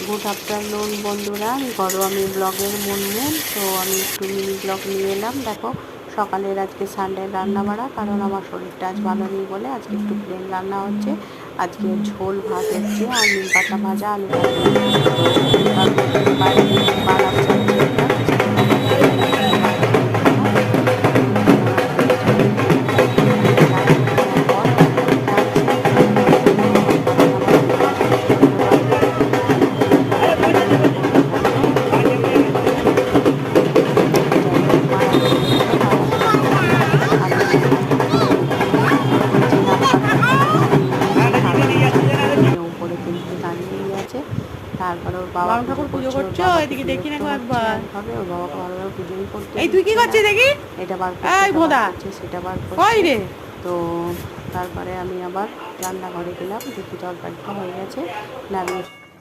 Good afternoon বন্ধুরা, ঘরোয়া আমি ব্লগের মুনমুন। তো আমি একটু মিনি ব্লগ নিয়ে এলাম। দেখো সকালের আজকে সানডে রান্না বাড়া, কারণ আমার শরীরটা আজ ভালো নেই বলে আজকে একটু প্লেন রান্না হচ্ছে। আজকে ঝোল ভাত হচ্ছে আর নিম পাতা ভাজা, আলু বাইরে দিচ্ছি বাদাম উপরে কিন্তু দাঁড়িয়েই আছে। তারপরে ওর বাবা পুজো করছে, এদিকে দেখি না একবার হবে, ওর বাবা ভালোভাবে পুজোই করতে। এই তুই কি করছিস দেখি, এটা বার করছে সেটা বার করছে। তো তারপরে আমি আবার রান্নাঘরে গেলাম, দেখি তরকারিটা হয়ে গেছে, নামিয়ে